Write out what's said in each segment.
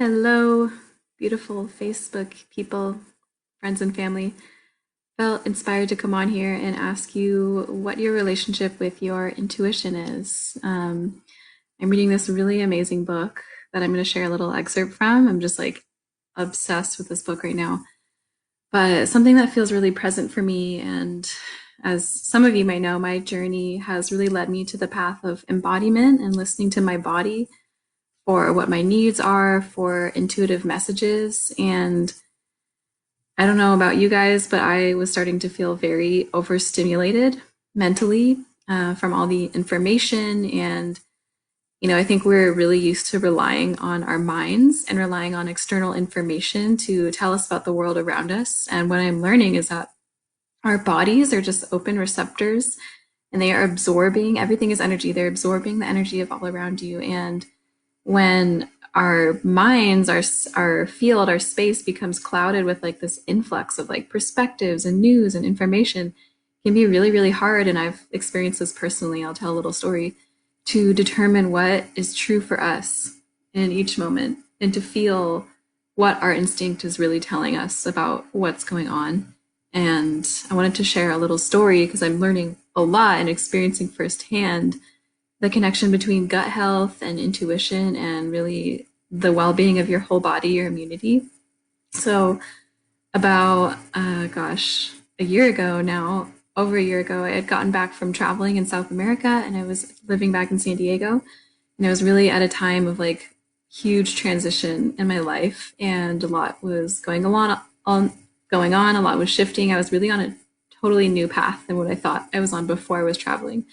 Hello, beautiful Facebook people, friends and family. Felt inspired to come on here and ask you what your relationship with your intuition is. I'm reading this really amazing book that I'm going to share a little excerpt from. I'm just like obsessed with this book right now. But something that feels really present for me, and as some of you may know, my journey has really led me to the path of embodiment and listening to my body for what my needs are, for intuitive messages. And I don't know about you guys, but I was starting to feel very overstimulated mentally from all the information. And, I think we're really used to relying on our minds and relying on external information to tell us about the world around us. And what I'm learning is that our bodies are just open receptors and they are absorbing, everything is energy. They're absorbing the energy of all around you. And when our minds, our field, our space becomes clouded with like this influx of like perspectives and news and information, it can be really, really hard. And I've experienced this personally. I'll tell a little story to determine what is true for us in each moment and to feel what our instinct is really telling us about what's going on. And I wanted to share a little story because I'm learning a lot and experiencing firsthand the connection between gut health and intuition and really the well-being of your whole body, your immunity. So about, a year ago now, over a year ago, I had gotten back from traveling in South America and I was living back in San Diego. And I was really at a time of like huge transition in my life and a lot was going on, a lot was shifting. I was really on a totally new path than what I thought I was on before I was traveling.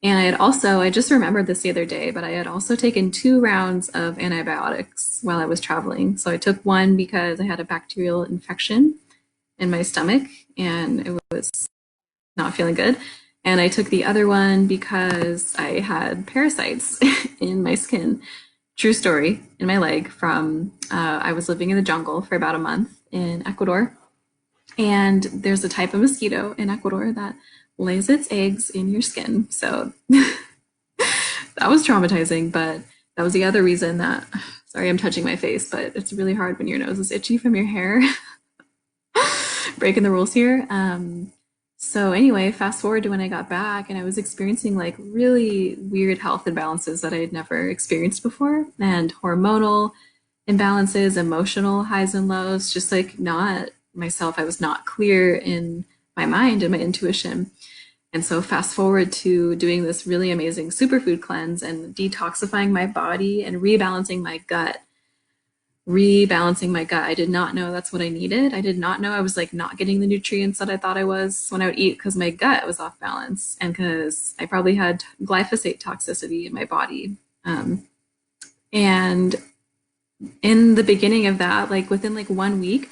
And I just remembered this the other day, but I had also taken 2 rounds of antibiotics while I was traveling. So I took one because I had a bacterial infection in my stomach and it was not feeling good. And I took the other one because I had parasites in my skin. True story, in my leg from, I was living in the jungle for about a month in Ecuador. And there's a type of mosquito in Ecuador that lays its eggs in your skin. So that was traumatizing, but that was the other reason that, sorry, I'm touching my face, but it's really hard when your nose is itchy from your hair. Breaking the rules here. So anyway, fast forward to when I got back and I was experiencing like really weird health imbalances that I had never experienced before and hormonal imbalances, emotional highs and lows, just like not myself. I was not clear in my mind and my intuition. And so fast forward to doing this really amazing superfood cleanse and detoxifying my body and rebalancing my gut. I did not know that's what I needed. I did not know I was like not getting the nutrients that I thought I was when I would eat because my gut was off balance and because I probably had glyphosate toxicity in my body. And in the beginning of that, like within like 1 week,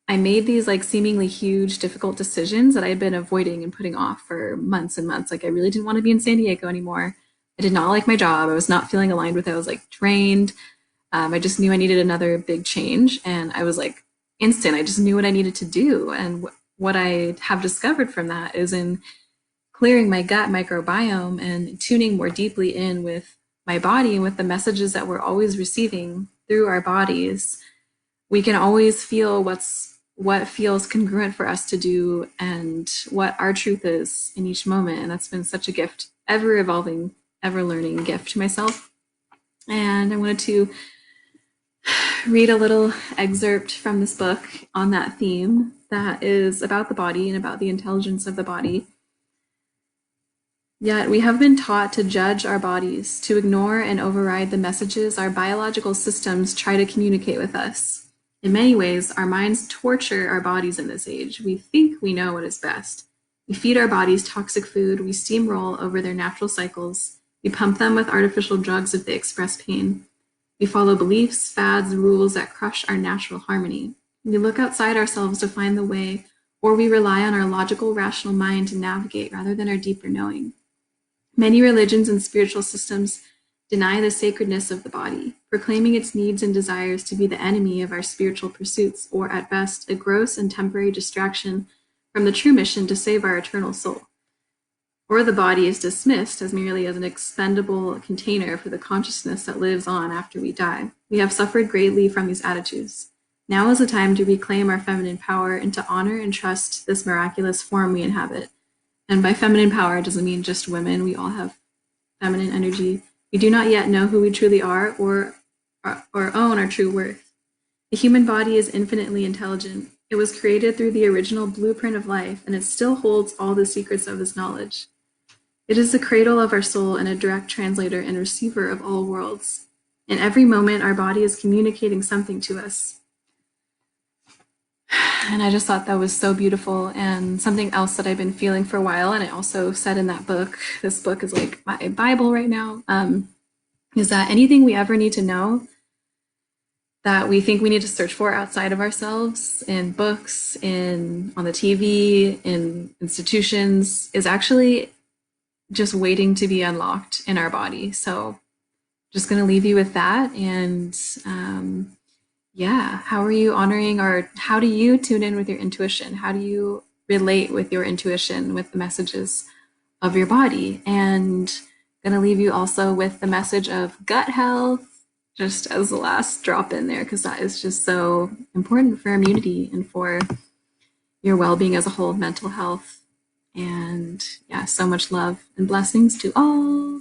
I made these like seemingly huge, difficult decisions that I had been avoiding and putting off for months and months. Like I really didn't want to be in San Diego anymore. I did not like my job. I was not feeling aligned with it. I was like drained. I just knew I needed another big change. And I was like instant. I just knew what I needed to do. And what I have discovered from that is in clearing my gut microbiome and tuning more deeply in with my body and with the messages that we're always receiving through our bodies, we can always feel what feels congruent for us to do and what our truth is in each moment. And that's been such a gift, ever evolving, ever learning gift to myself. And I wanted to read a little excerpt from this book on that theme that is about the body and about the intelligence of the body. Yet we have been taught to judge our bodies, to ignore and override the messages our biological systems try to communicate with us. In many ways, our minds torture our bodies in this age. We think we know what is best. We feed our bodies toxic food, we steamroll over their natural cycles, we pump them with artificial drugs if they express pain. We follow beliefs, fads, rules that crush our natural harmony. We look outside ourselves to find the way, or we rely on our logical, rational mind to navigate rather than our deeper knowing. Many religions and spiritual systems deny the sacredness of the body, proclaiming its needs and desires to be the enemy of our spiritual pursuits, or at best, a gross and temporary distraction from the true mission to save our eternal soul. Or the body is dismissed as merely as an expendable container for the consciousness that lives on after we die. We have suffered greatly from these attitudes. Now is the time to reclaim our feminine power and to honor and trust this miraculous form we inhabit. And by feminine power, it doesn't mean just women. We all have feminine energy. We do not yet know who we truly are or own our true worth. The human body is infinitely intelligent. It was created through the original blueprint of life, and it still holds all the secrets of this knowledge. It is the cradle of our soul and a direct translator and receiver of all worlds. In every moment, our body is communicating something to us. And I just thought that was so beautiful, and something else that I've been feeling for a while, and I also said in that book, this book is like my Bible right now, is that anything we ever need to know that we think we need to search for outside of ourselves in books, on the TV, in institutions, is actually just waiting to be unlocked in our body. So just going to leave you with that. And yeah, how are you honoring, or how do you tune in with your intuition? How do you relate with your intuition, with the messages of your body? And going to leave you also with the message of gut health, just as the last drop in there, because that is just so important for immunity and for your well-being as a whole, mental health. And yeah, so much love and blessings to all.